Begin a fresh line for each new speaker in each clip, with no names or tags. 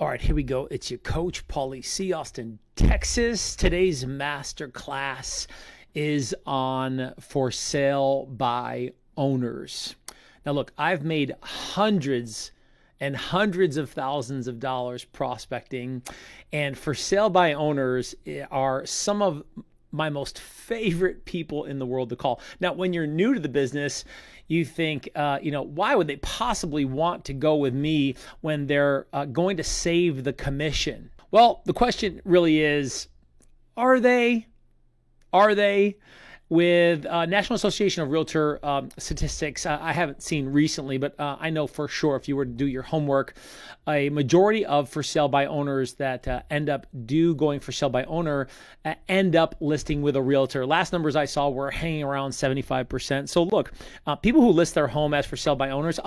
All right, here we go. It's your coach, Paulie C. Austin, Texas. Today's masterclass is on for sale by owners. Now, look, I've made hundreds and hundreds of thousands of dollars prospecting, and for sale by owners are some of my most favorite people in the world to call. Now, when you're new to the business, you think, why would they possibly want to go with me when they're going to save the commission? Well, the question really is, are they? Are they? With National Association of Realtor statistics, I haven't seen recently, but I know for sure if you were to do your homework, a majority of for sale by owners that end up going for sale by owner end up listing with a realtor. Last numbers I saw were hanging around 75%. So look, people who list their home as for sale by owners,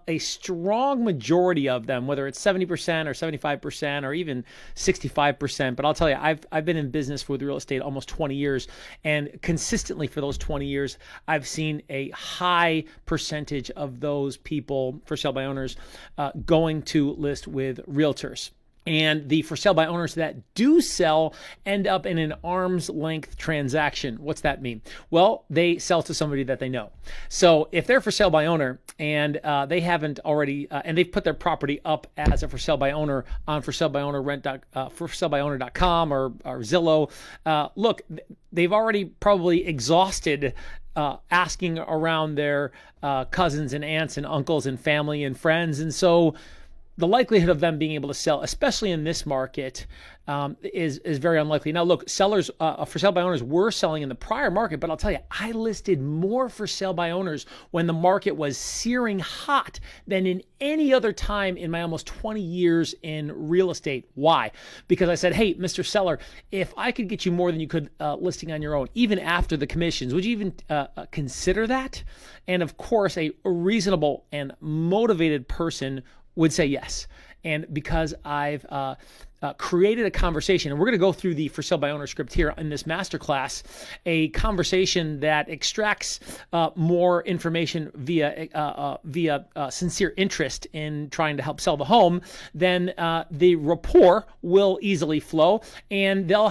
a strong majority of them, whether it's 70% or 75% or even 65%, but I'll tell you, I've been in business with real estate almost 20 years, and consistently for those 20 years, I've seen a high percentage of those people, for sale by owners, going to list with realtors. And the for sale by owners that do sell end up in an arm's length transaction. What's that mean? Well, they sell to somebody that they know. So if they're for sale by owner and they haven't already, and they've put their property up as a for sale by owner on for sale by owner owner.com or Zillow, look, they've already probably exhausted asking around their cousins and aunts and uncles and family and friends. And so the likelihood of them being able to sell, especially in this market, is very unlikely. Now, look, sellers for sale by owners were selling in the prior market, but I'll tell you, I listed more for sale by owners when the market was searing hot than in any other time in my almost 20 years in real estate. Why? Because I said, hey, Mr. Seller, if I could get you more than you could listing on your own, even after the commissions, would you even consider that? And of course, a reasonable and motivated person would say yes. And because I've created a conversation, and we're going to go through the for sale by owner script here in this masterclass, a conversation that extracts more information via sincere interest in trying to help sell the home, then the rapport will easily flow, and there'll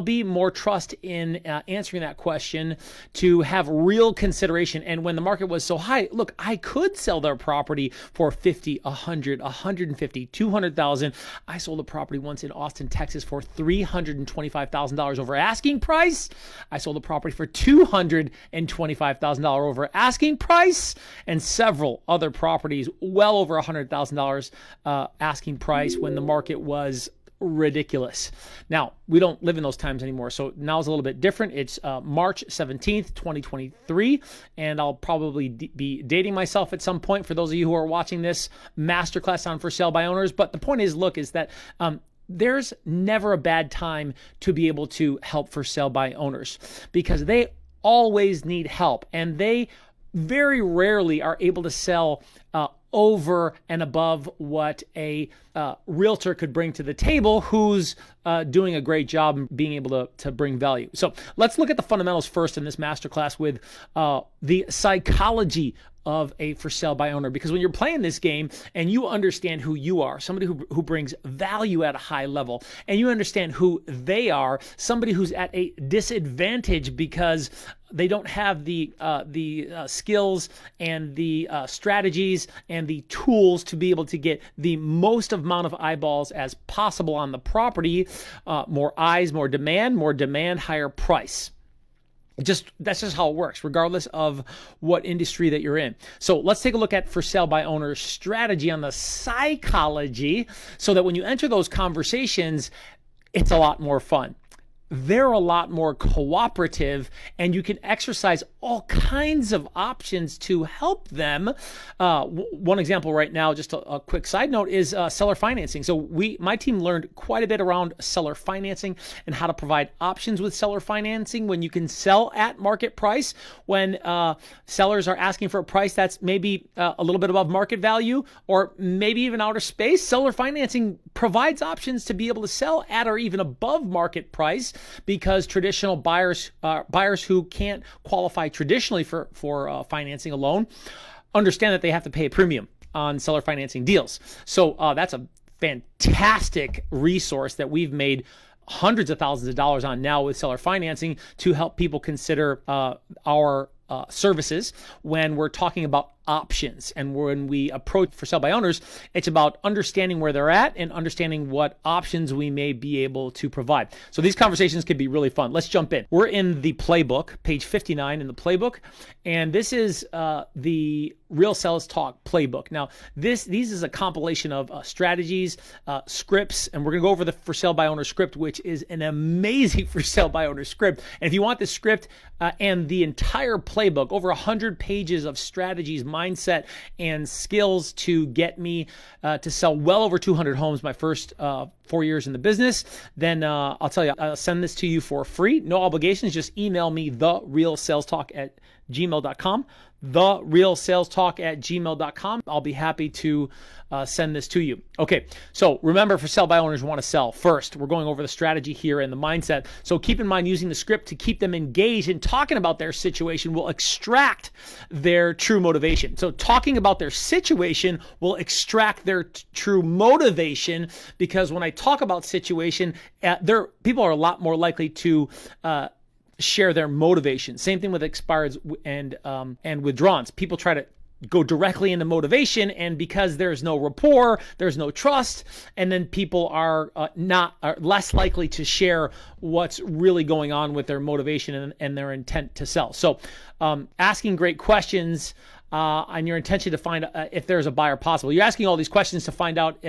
be more trust in answering that question to have real consideration. And when the market was so high, look, I could sell their property for 50, 100, 150, 200,000. I sold a property once in Austin, Texas for $325,000 over asking price. I sold a property for $225,000 over asking price, and several other properties well over $100,000 asking price when the market was ridiculous. Now, we don't live in those times anymore, so now is a little bit different. It's March 17th, 2023, and I'll probably be dating myself at some point for those of you who are watching this masterclass on for sale by owners. But the point is, look, is that there's never a bad time to be able to help for sale by owners, because they always need help, and they very rarely are able to sell over and above what a realtor could bring to the table who's doing a great job and being able to bring value. So let's look at the fundamentals first in this masterclass with the psychology of a for sale by owner, because when you're playing this game and you understand who you are, somebody who brings value at a high level, and you understand who they are, somebody who's at a disadvantage because they don't have the skills and the strategies and the tools to be able to get the most amount of eyeballs as possible on the property. More eyes, more demand, higher price. That's just how it works, regardless of what industry that you're in. So let's take a look at for sale by owner strategy on the psychology, so that when you enter those conversations, it's a lot more fun. They're a lot more cooperative, and you can exercise all kinds of options to help them. One example right now, just a quick side note, is seller financing. So my team learned quite a bit around seller financing and how to provide options with seller financing when you can sell at market price, when sellers are asking for a price that's maybe a little bit above market value or maybe even outer space. Seller financing provides options to be able to sell at or even above market price, because traditional buyers who can't qualify traditionally for financing a loan understand that they have to pay a premium. on seller financing deals. So that's a fantastic resource that we've made hundreds of thousands of dollars on now with seller financing to help people consider our services when we're talking about options. And when we approach for sale by owners, it's about understanding where they're at and understanding what options we may be able to provide. So these conversations can be really fun. Let's jump in. We're in the playbook, page 59 in the playbook, and this is the Real Sales Talk playbook. Now, these is a compilation of strategies, scripts, and we're going to go over the for sale by owner script, which is an amazing for sale by owner script. And if you want the script and the entire playbook, over 100 pages of strategies, mindset, and skills to get me to sell well over 200 homes my first 4 years in the business, then I'll tell you, I'll send this to you for free. No obligations. Just email me therealsalestalk@gmail.com. therealsalestalk@gmail.com. I'll be happy to send this to you. Okay, so remember, for sell by owners who want to sell. First, we're going over the strategy here and the mindset. So keep in mind, using the script to keep them engaged and talking about their situation will extract their true motivation. So talking about their situation will extract their true motivation, because when I talk about situation, people are a lot more likely to share their motivation. Same thing with expireds and withdrawals. People try to go directly into motivation, and because there's no rapport, there's no trust, and then people are less likely to share what's really going on with their motivation and their intent to sell. So asking great questions on your intention to find if there's a buyer possible. You're asking all these questions to find out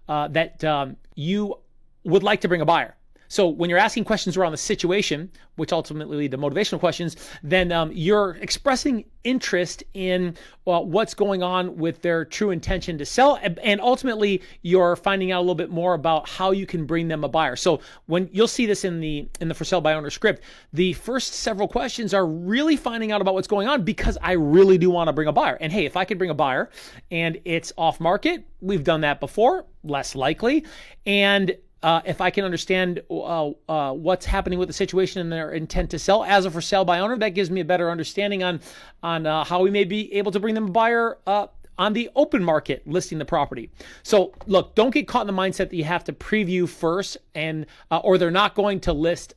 that you would like to bring a buyer. So when you're asking questions around the situation, which ultimately lead to motivational questions, then you're expressing interest in what's going on with their true intention to sell. And ultimately, you're finding out a little bit more about how you can bring them a buyer. So when you'll see this in the for sale by owner script, the first several questions are really finding out about what's going on, because I really do want to bring a buyer. And hey, if I could bring a buyer and it's off market, we've done that before, less likely. And if I can understand what's happening with the situation and their intent to sell as a for sale by owner, that gives me a better understanding on how we may be able to bring them a buyer on the open market listing the property. So look, don't get caught in the mindset that you have to preview first and or they're not going to list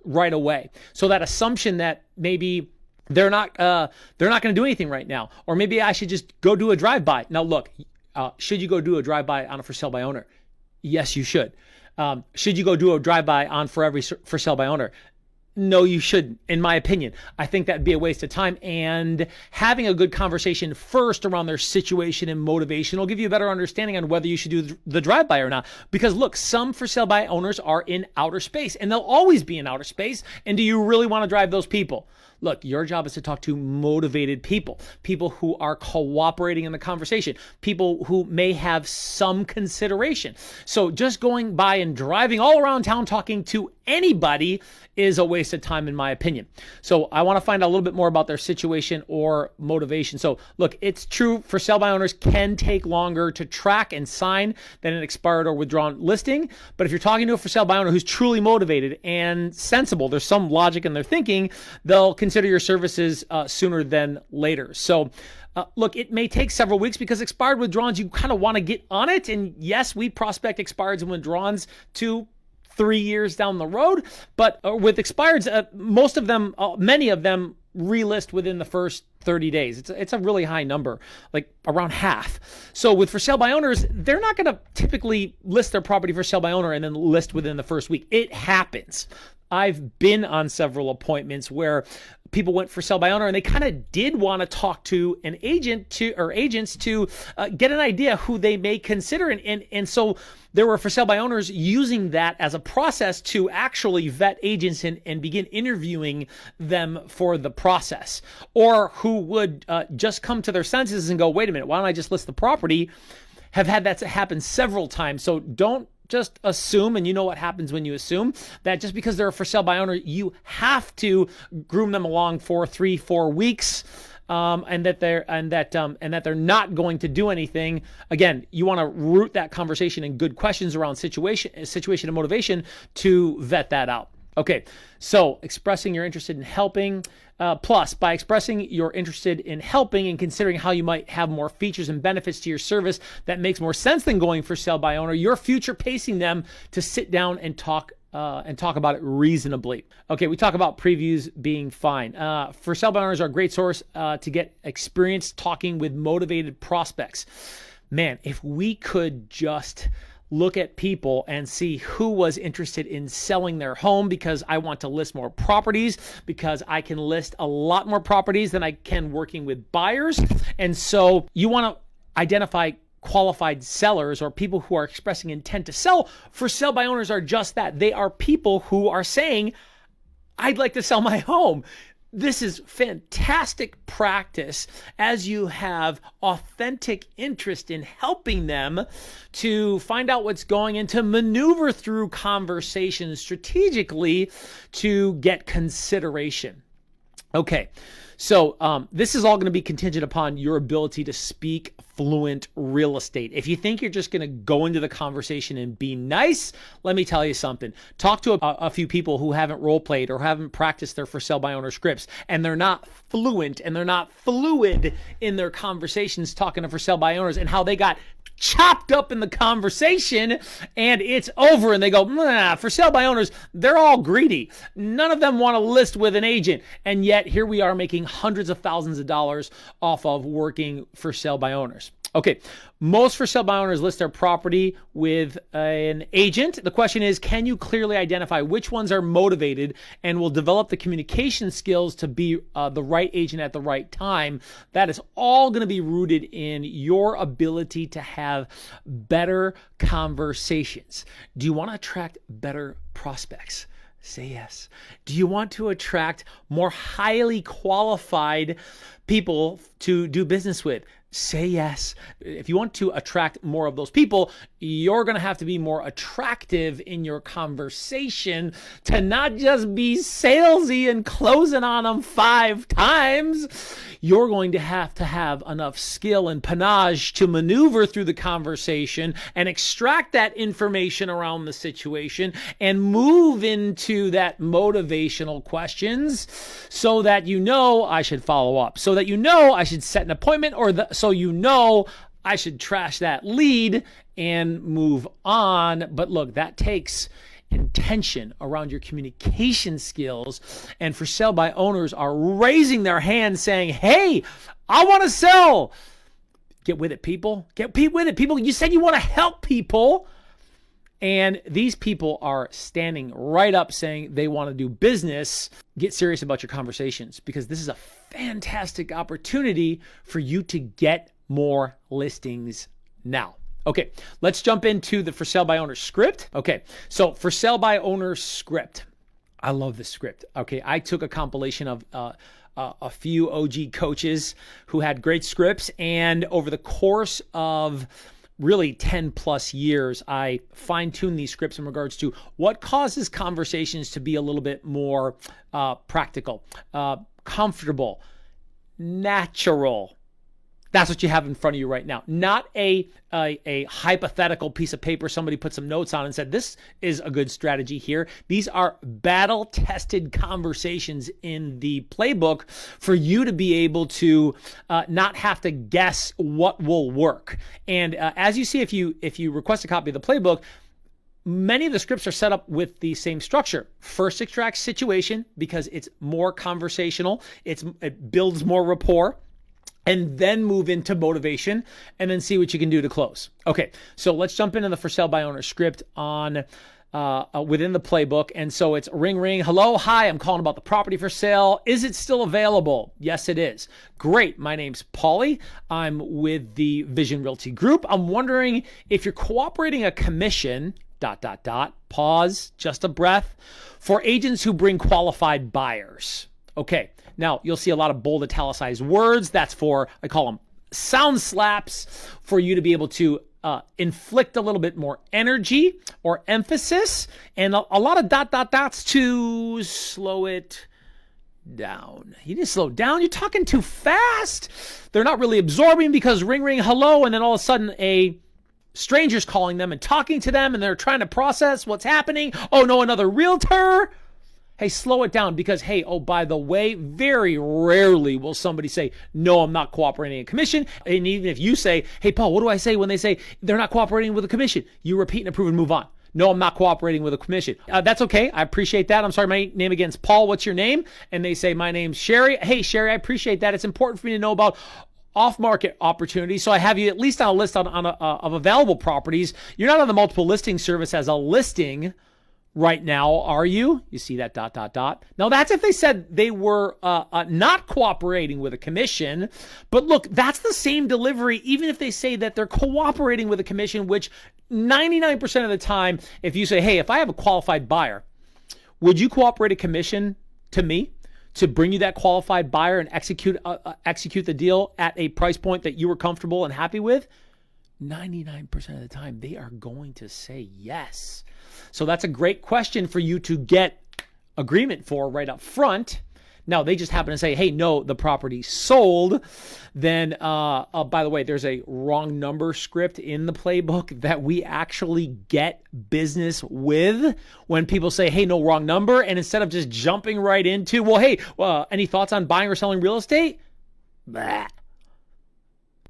right away. So that assumption that maybe they're not going to do anything right now, or maybe I should just go do a drive-by. Now look, should you go do a drive-by on a for sale by owner? Yes, you should. Should you go do a drive-by on for every for sale by owner? No, you shouldn't, in my opinion. I think that'd be a waste of time, and having a good conversation first around their situation and motivation will give you a better understanding on whether you should do the drive-by or not. Because look, some for sale by owners are in outer space, and they'll always be in outer space. And do you really want to drive those people? Look, your job is to talk to motivated people, people who are cooperating in the conversation, people who may have some consideration. So just going by and driving all around town talking to anybody is a waste of time, in my opinion. So I want to find out a little bit more about their situation or motivation. So look, it's true, for sale by owners can take longer to track and sign than an expired or withdrawn listing. But if you're talking to a for sale by owner who's truly motivated and sensible, there's some logic in their thinking, they'll consider your services sooner than later. So look, it may take several weeks, because expired withdrawals, you kind of want to get on it. And yes, we prospect expireds and withdrawals 2-3 years down the road. But with expireds, most of them, many of them relist within the first 30 days. It's a really high number, like around half. So with for sale by owners, they're not going to typically list their property for sale by owner and then list within the first week. It happens. I've been on several appointments where people went for sale by owner and they kind of did want to talk to an agent or agents to get an idea who they may consider. And so there were for sale by owners using that as a process to actually vet agents and begin interviewing them for the process, or who would just come to their senses and go, wait a minute, why don't I just list the property? Have had that happen several times. So don't just assume, and you know what happens when you assume, that just because they're a for sale by owner, you have to groom them along for 3-4 weeks, and that they're not going to do anything. Again, you want to root that conversation in good questions around situation and motivation to vet that out. Okay, so expressing you're interested in helping, plus by expressing you're interested in helping and considering how you might have more features and benefits to your service that makes more sense than going for sale by owner, you're future pacing them to sit down and talk about it reasonably. Okay, we talk about previews being fine. For sale by owners are a great source to get experience talking with motivated prospects. Man, if we could just look at people and see who was interested in selling their home because I want to list more properties, because I can list a lot more properties than I can working with buyers. And so you want to identify qualified sellers or people who are expressing intent to sell. For sale by owners are just that. They are people who are saying, I'd like to sell my home. This is fantastic practice as you have authentic interest in helping them to find out what's going on, to maneuver through conversations strategically to get consideration. Okay, so this is all going to be contingent upon your ability to speak fluent real estate. If you think you're just going to go into the conversation and be nice, let me tell you something. Talk to a few people who haven't role played or haven't practiced their for sale by owner scripts, and they're not fluent and they're not fluid in their conversations talking to for sale by owners and how they got chopped up in the conversation and it's over and they go, nah, for sale by owners, they're all greedy. None of them want to list with an agent. And yet here we are making hundreds of thousands of dollars off of working for sale by owners. Okay, most for sale by owners list their property with an agent. The question is, can you clearly identify which ones are motivated and will develop the communication skills to be the right agent at the right time? That is all going to be rooted in your ability to have better conversations. Do you want to attract better prospects? Say yes. Do you want to attract more highly qualified people to do business with? Say yes. If you want to attract more of those people, you're going to have to be more attractive in your conversation to not just be salesy and closing on them 5 times. You're going to have enough skill and panache to maneuver through the conversation and extract that information around the situation and move into that motivational questions so that you know I should follow up, so that you know I should set an appointment, so you know I should trash that lead and move on. But look, that takes intention around your communication skills. And for sale by owners are raising their hand saying, hey, I want to sell. Get with it, people. Get with it, people. You said you want to help people. And these people are standing right up saying they want to do business. Get serious about your conversations because this is a fantastic opportunity for you to get more listings now. Okay, let's jump into the for sale by owner script. Okay, so for sale by owner script. I love this script. Okay, I took a compilation of a few OG coaches who had great scripts, and over the course of really 10 plus years, I fine-tuned these scripts in regards to what causes conversations to be a little bit more practical, comfortable, natural. That's what you have in front of you right now. Not a hypothetical piece of paper somebody put some notes on and said, this is a good strategy here. These are battle-tested conversations in the playbook for you to be able to not have to guess what will work. And as you see, if you request a copy of the playbook, many of the scripts are set up with the same structure. First extract situation because it's more conversational. It builds more rapport. And then move into motivation and then see what you can do to close. Okay, so let's jump into the for sale by owner script on within the playbook. And so it's ring, ring. Hello, hi, I'm calling about the property for sale. Is it still available? Yes, it is. Great. My name's Paulie. I'm with the Vision Realty Group. I'm wondering if you're cooperating a commission, ... pause, just a breath, for agents who bring qualified buyers. Okay. Now, you'll see a lot of bold italicized words. That's for, I call them sound slaps, for you to be able to inflict a little bit more energy or emphasis, and a lot of ... dots to slow it down. You need to slow down. You're talking too fast. They're not really absorbing because ring, ring, hello, and then all of a sudden a stranger's calling them and talking to them, and they're trying to process what's happening. Oh no, another realtor. hey, slow it down because, hey, oh, by the way, very rarely will somebody say, no, I'm not cooperating in commission. And even if you say, hey, Paul, what do I say when they say they're not cooperating with a commission? You repeat and approve and move on. No, I'm not cooperating with a commission. That's okay. I appreciate that. I'm sorry, my name again is Paul. What's your name? And they say, my name's Sherry. Hey, Sherry, I appreciate that. It's important for me to know about off-market opportunities. So I have you at least on a list of available properties. You're not on the multiple listing service as a listing right now, are you? You see that ... Now that's if they said they were not cooperating with a commission. But look, that's the same delivery, even if they say that they're cooperating with a commission, which 99% of the time, if you say, hey, if I have a qualified buyer, would you cooperate a commission to me to bring you that qualified buyer and execute the deal at a price point that you were comfortable and happy with? 99% of the time, they are going to say yes. So that's a great question for you to get agreement for right up front. Now, they just happen to say, hey, no, the property's sold. Then, by the way, there's a wrong number script in the playbook that we actually get business with when people say, hey, no, wrong number. And instead of just jumping right into, well, hey, any thoughts on buying or selling real estate? Blah.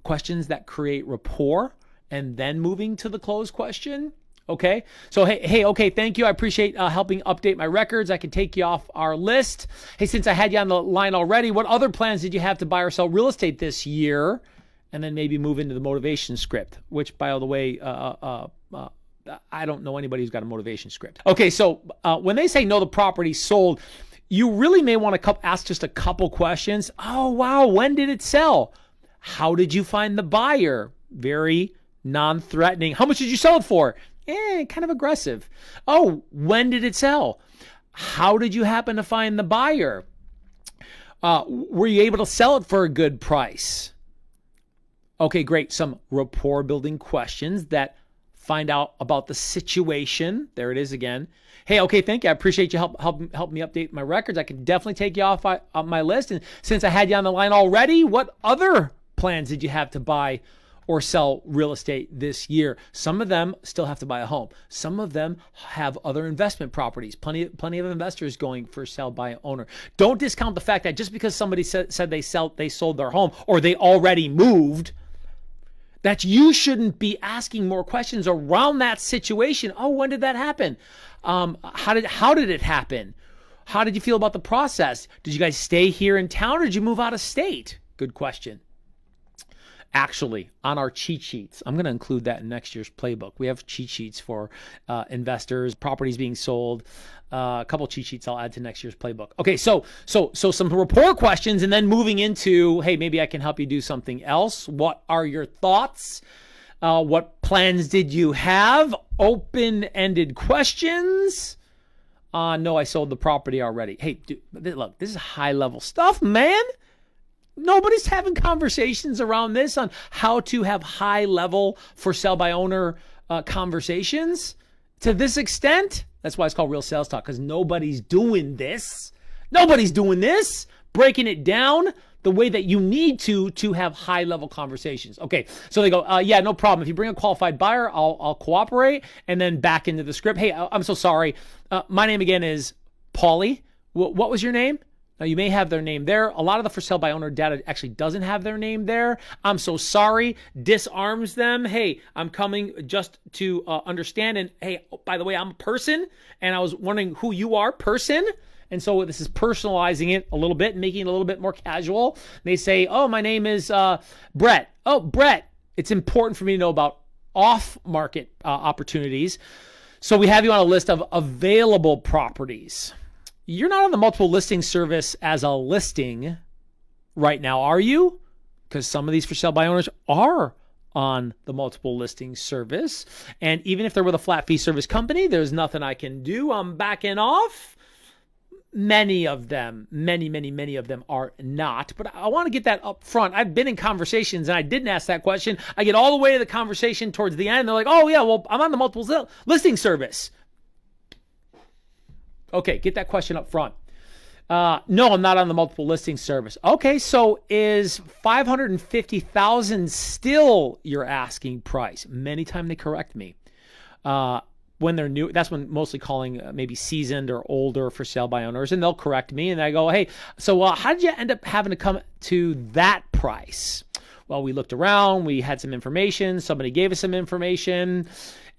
Questions that create rapport and then moving to the close question. Okay. So, hey, okay. Thank you. I appreciate helping update my records. I can take you off our list. Hey, since I had you on the line already, what other plans did you have to buy or sell real estate this year? And then maybe move into the motivation script, which, by the way, I don't know anybody who's got a motivation script. Okay. So when they say no, the property sold, you really may want to ask just a couple questions. Oh, wow. When did it sell? How did you find the buyer? Very non-threatening. How much did you sell it for? Kind of aggressive. Oh, when did it sell? How did you happen to find the buyer? Were you able to sell it for a good price? Okay, great. Some rapport building questions that find out about the situation. There it is again. Hey, okay, thank you. I appreciate you help me update my records. I can definitely take you off my list. And since I had you on the line already, what other plans did you have to buy or sell real estate this year? Some of them still have to buy a home. Some of them have other investment properties. Plenty of investors going for sell by owner. Don't discount the fact that just because somebody said they sold their home or they already moved, that you shouldn't be asking more questions around that situation. Oh, when did that happen? How did it happen? How did you feel about the process? Did you guys stay here in town or did you move out of state? Good question. Actually, on our cheat sheets, I'm going to include that in next year's playbook. We have cheat sheets for investors, properties being sold, a couple cheat sheets I'll add to next year's playbook. Okay, so some rapport questions and then moving into, hey, maybe I can help you do something else. What are your thoughts? What plans did you have? Open-ended questions. No, I sold the property already. Hey, dude, look, this is high-level stuff, man. Nobody's having conversations around this on how to have high level for sell by owner conversations to this extent. That's why it's called real sales talk, because nobody's doing this. Nobody's doing this, breaking it down the way that you need to have high level conversations. Okay, so they go, yeah, no problem. If you bring a qualified buyer, I'll cooperate. And then back into the script. Hey, I'm so sorry. My name again is Paulie. What was your name? Now, you may have their name there. A lot of the for sale by owner data actually doesn't have their name there. I'm so sorry. Disarms them. Hey, I'm coming just to understand. And hey, by the way, I'm a person. And I was wondering who you are, person. And so this is personalizing it a little bit, making it a little bit more casual. They say, oh, my name is Brett. Oh, Brett, it's important for me to know about off-market opportunities. So we have you on a list of available properties. You're not on the multiple listing service as a listing right now, are you? Because some of these for sale by owners are on the multiple listing service. And even if they're with a flat fee service company, there's nothing I can do. I'm backing off. Many of them, many of them are not. But I want to get that up front. I've been in conversations and I didn't ask that question. I get all the way to the conversation towards the end. They're like, oh yeah, well, I'm on the multiple listing service. Okay, get that question up front. No, I'm not on the multiple listing service. Okay, so is $550,000 still your asking price? Many times they correct me. But when they're new, that's when mostly calling maybe seasoned or older for sale by owners, and they'll correct me, and I go, hey, so how did you end up having to come to that price? Well, we looked around, we had some information, somebody gave us some information,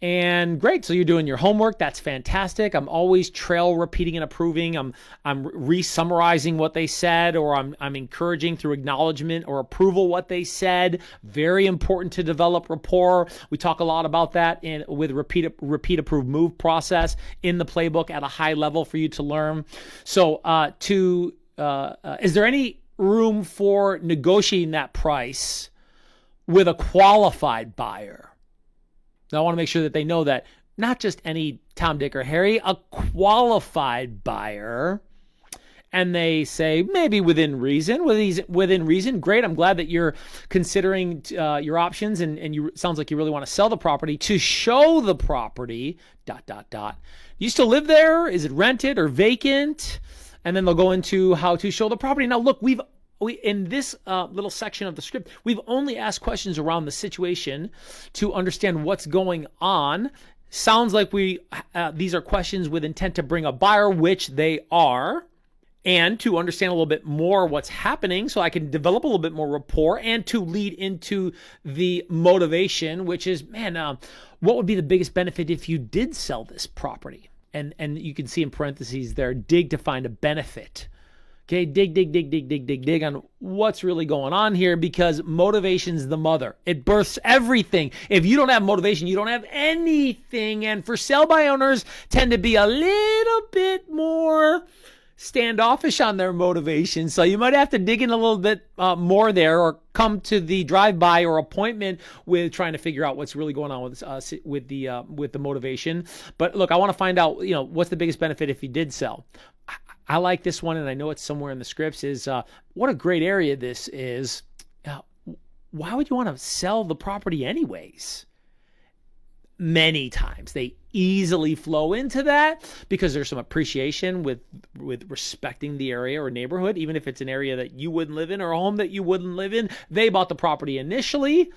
and great. So you're doing your homework. That's fantastic. I'm always trail repeating and approving. I'm re-summarizing what they said, or I'm encouraging through acknowledgement or approval what they said. Very important to develop rapport. We talk a lot about that with repeat, approve, move process in the playbook at a high level for you to learn. So is there any room for negotiating that price with a qualified buyer? Now, I want to make sure that they know that not just any Tom, Dick, or Harry, a qualified buyer. And they say, maybe within reason. Within reason, great. I'm glad that you're considering your options, and you sounds like you really want to sell the property to show the property, ... You still live there? Is it rented or vacant? And then they'll go into how to show the property. Now, look, we in this little section of the script, we've only asked questions around the situation to understand what's going on. Sounds like these are questions with intent to bring a buyer, which they are, and to understand a little bit more what's happening so I can develop a little bit more rapport, and to lead into the motivation, which is, what would be the biggest benefit if you did sell this property? And you can see in parentheses there, dig to find a benefit. Okay, dig on what's really going on here, because motivation's the mother. It births everything. If you don't have motivation, you don't have anything. And for sell by owners tend to be a little bit more standoffish on their motivation. So you might have to dig in a little bit more there, or come to the drive-by or appointment with trying to figure out what's really going on with the motivation. But look, I want to find out, what's the biggest benefit if you did sell. I like this one, and I know it's somewhere in the scripts, is what a great area this is. Why would you want to sell the property anyways? Many times they easily flow into that because there's some appreciation with respecting the area or neighborhood, even if it's an area that you wouldn't live in or a home that you wouldn't live in. They bought the property initially.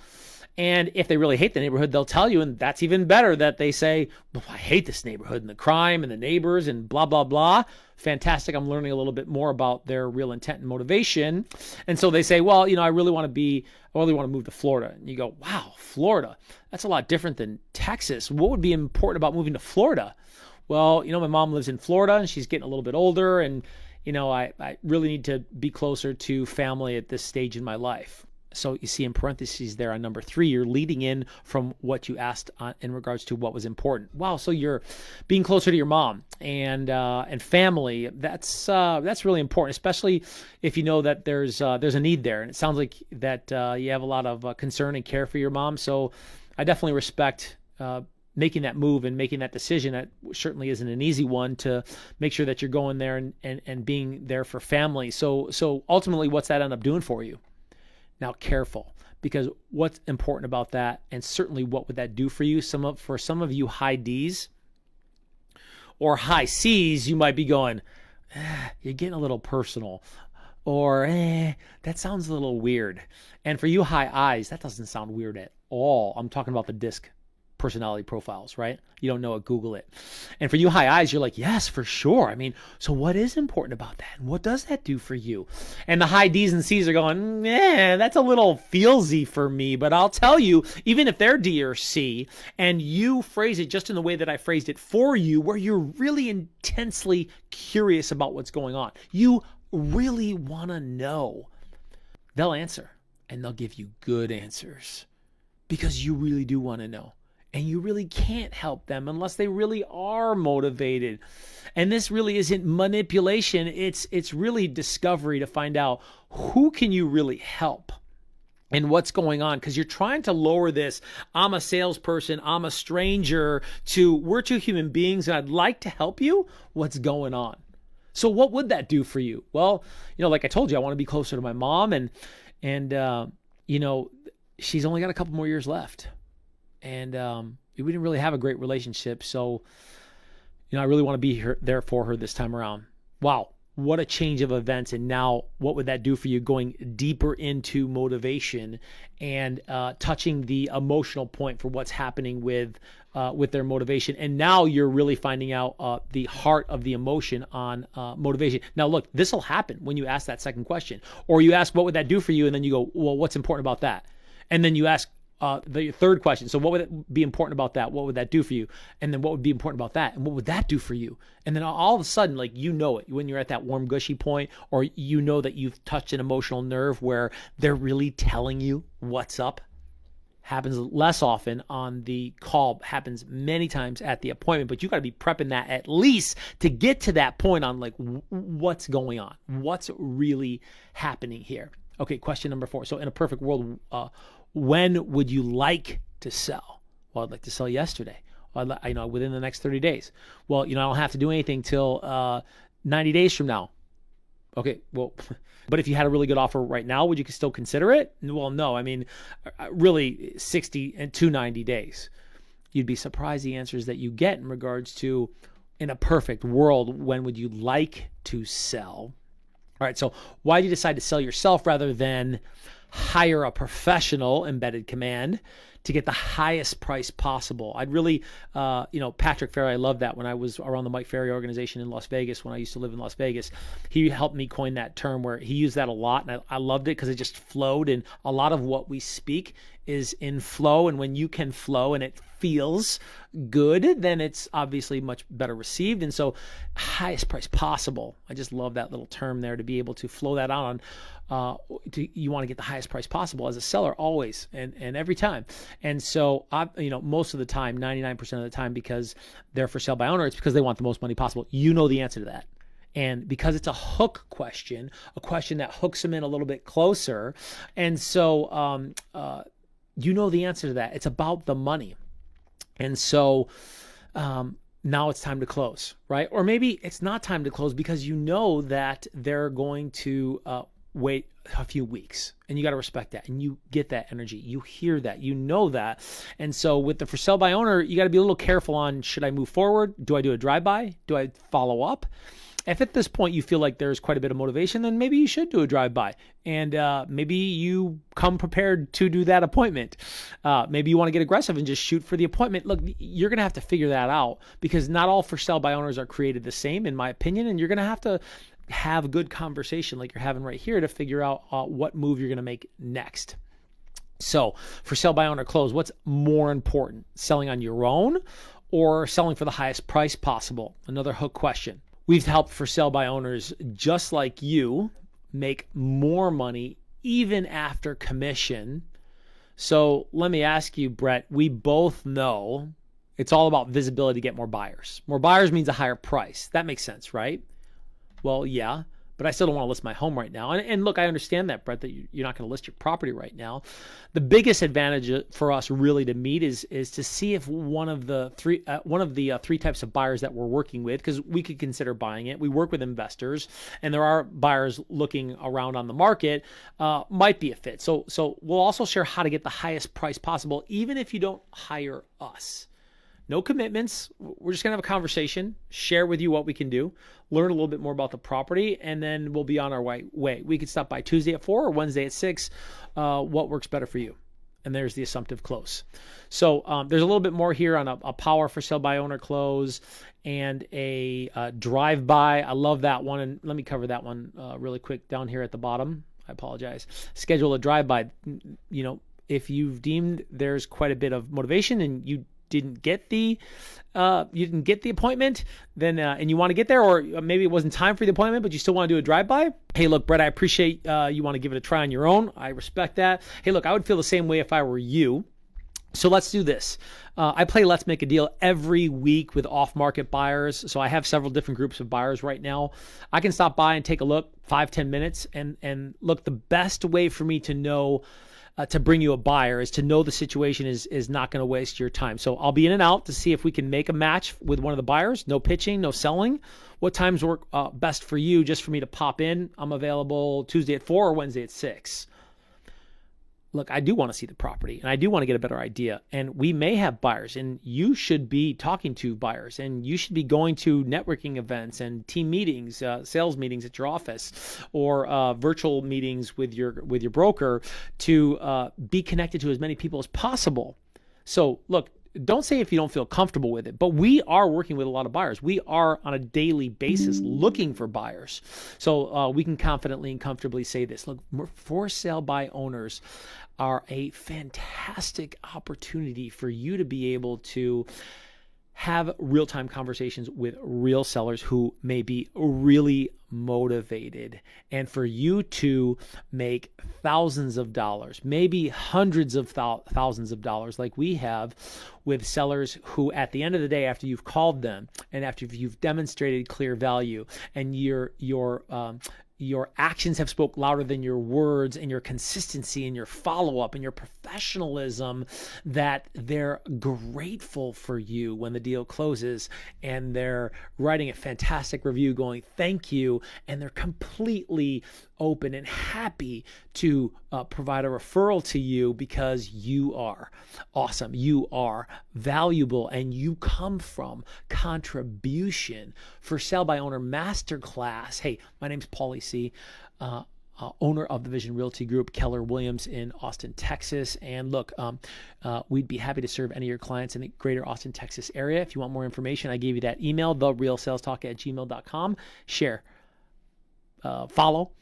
And if they really hate the neighborhood, they'll tell you, and that's even better, that they say, I hate this neighborhood and the crime and the neighbors and blah, blah, blah. Fantastic. I'm learning a little bit more about their real intent and motivation. And so they say, well, I really want to move to Florida. And you go, wow, Florida, that's a lot different than Texas. What would be important about moving to Florida? Well, my mom lives in Florida and she's getting a little bit older, and, I really need to be closer to family at this stage in my life. So you see in parentheses there on number 3, you're leading in from what you asked in regards to what was important. Wow, so you're being closer to your mom and family. That's really important, especially if you know that there's a need there. And it sounds like that you have a lot of concern and care for your mom. So I definitely respect making that move and making that decision. That certainly isn't an easy one, to make sure that you're going there and being there for family. So ultimately, what's that end up doing for you? Now, careful, because what's important about that, and certainly what would that do for you? For some of you high Ds or high Cs, you might be going, you're getting a little personal, or that sounds a little weird. And for you high Is, that doesn't sound weird at all. I'm talking about the DISC personality profiles, right? You don't know it, Google it. And for you high Is, you're like, yes, for sure. So what is important about that? And what does that do for you? And the high Ds and Cs are going, that's a little feelsy for me. But I'll tell you, even if they're D or C, and you phrase it just in the way that I phrased it for you, where you're really intensely curious about what's going on, you really want to know, they'll answer, and they'll give you good answers, because you really do want to know. And you really can't help them unless they really are motivated. And this really isn't manipulation. It's really discovery to find out who can you really help and what's going on. Because you're trying to lower this, I'm a salesperson, I'm a stranger, to we're two human beings and I'd like to help you. What's going on? So what would that do for you? Well, like I told you, I want to be closer to my mom, and she's only got a couple more years left. And we didn't really have a great relationship. So, I really want to be there for her this time around. Wow. what a change of events. And now what would that do for you going deeper into motivation and touching the emotional point for what's happening with their motivation. And now you're really finding out the heart of the emotion on motivation. Now, look, this will happen when you ask that second question, or you ask, what would that do for you? And then you go, well, what's important about that? And then you ask the third question. So what would it be important about that? What would that do for you? And then what would be important about that? And what would that do for you? And then all of a sudden, like, you know it when you're at that warm, gushy point, or you know that you've touched an emotional nerve where they're really telling you what's up. Happens less often on the call, happens many times at the appointment, but you got to be prepping that at least to get to that point on like what's going on, what's really happening here. Okay, question number 4. So in a perfect world, when would you like to sell? Well, I'd like to sell yesterday. Within the next 30 days. Well, I don't have to do anything till 90 days from now. Okay, well, but if you had a really good offer right now, would you still consider it? Well, no. I mean, really 60 and 90 days. You'd be surprised the answers that you get in regards to, in a perfect world, when would you like to sell? All right, so why do you decide to sell yourself rather than hire a professional embedded command to get the highest price possible? I'd really, Patrick Ferry, I love that when I was around the Mike Ferry organization in Las Vegas, when I used to live in Las Vegas, he helped me coin that term where he used that a lot. And I loved it because it just flowed. And a lot of what we speak is in flow. And when you can flow and it feels good, then it's obviously much better received. And so highest price possible. I just love that little term there, to be able to flow that out on. You want to get the highest price possible as a seller, always and every time. And so most of the time, 99% of the time, because they're for sale by owner, it's because they want the most money possible. You know the answer to that. And because it's a hook question, a question that hooks them in a little bit closer. And so you know the answer to that. It's about the money. And so now it's time to close, right? Or maybe it's not time to close because you know that they're going to wait a few weeks, and you got to respect that, and you get that energy, you hear that, you know that. And so with the for sale by owner, you got to be a little careful on, should I move forward? Do I do a drive-by? Do I follow up? If at this point you feel like there's quite a bit of motivation, then maybe you should do a drive-by, and maybe you come prepared to do that appointment. Maybe you want to get aggressive and just shoot for the appointment. Look, you're going to have to figure that out, because not all for sale by owners are created the same, in my opinion, and you're going to have a good conversation like you're having right here to figure out what move you're going to make next. So for sale by owner close, what's more important, selling on your own or selling for the highest price possible? Another hook question. We've helped for sale by owners just like you make more money even after commission. So let me ask you, Brett, we both know it's all about visibility to get more buyers. More buyers means a higher price. That makes sense, right? Well, yeah, but I still don't want to list my home right now. And look, I understand that, Brett, that you're not going to list your property right now. The biggest advantage for us really to meet is to see if one of the three types of buyers that we're working with, because we could consider buying it. We work with investors, and there are buyers looking around on the market, might be a fit. So we'll also share how to get the highest price possible, even if you don't hire us. No commitments. We're just going to have a conversation, share with you what we can do, learn a little bit more about the property, and then we'll be on our way. We could stop by Tuesday at 4 or Wednesday at 6. What works better for you? And there's the assumptive close. So there's a little bit more here on a power for sale by owner close and a drive-by. I love that one. And let me cover that one really quick down here at the bottom. I apologize. Schedule a drive-by. If you've deemed there's quite a bit of motivation and you didn't get the appointment, then and you want to get there, or maybe it wasn't time for the appointment, but you still want to do a drive-by. Hey, look, Brett, I appreciate you want to give it a try on your own. I respect that. Hey, look, I would feel the same way if I were you. So let's do this. I play Let's Make a Deal every week with off-market buyers. So I have several different groups of buyers right now. I can stop by and take a look, 5-10 minutes. And look, the best way for me to know to bring you a buyer is to know the situation is not going to waste your time. So I'll be in and out to see if we can make a match with one of the buyers. No pitching, no selling. What times work best for you, just for me to pop in? I'm available Tuesday at 4 or Wednesday at 6. look, I do want to see the property and I do want to get a better idea. And we may have buyers, and you should be talking to buyers, and you should be going to networking events and team meetings, sales meetings at your office, or virtual meetings with your broker to be connected to as many people as possible. So look, don't say if you don't feel comfortable with it, but we are working with a lot of buyers. We are on a daily basis looking for buyers. So we can confidently and comfortably say this. Look, for sale by owners are a fantastic opportunity for you to be able to have real-time conversations with real sellers who may be really motivated, and for you to make thousands of dollars, maybe hundreds of thousands of dollars, like we have with sellers who, at the end of the day, after you've called them and after you've demonstrated clear value and your actions have spoke louder than your words, and your consistency and your follow-up and your professionalism, that they're grateful for you when the deal closes, and they're writing a fantastic review going, thank you, and they're completely open and happy to provide a referral to you because you are awesome, you are valuable, and you come from contribution. For Sale by Owner Masterclass, hey, my name's Paulie C., owner of the Vision Realty Group, Keller Williams in Austin, Texas. And look, we'd be happy to serve any of your clients in the greater Austin, Texas area. If you want more information, I gave you that email, therealsalestalk@gmail.com. Share, follow,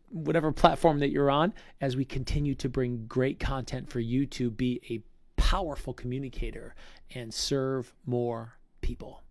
whatever platform that you're on, as we continue to bring great content for you to be a powerful communicator and serve more people.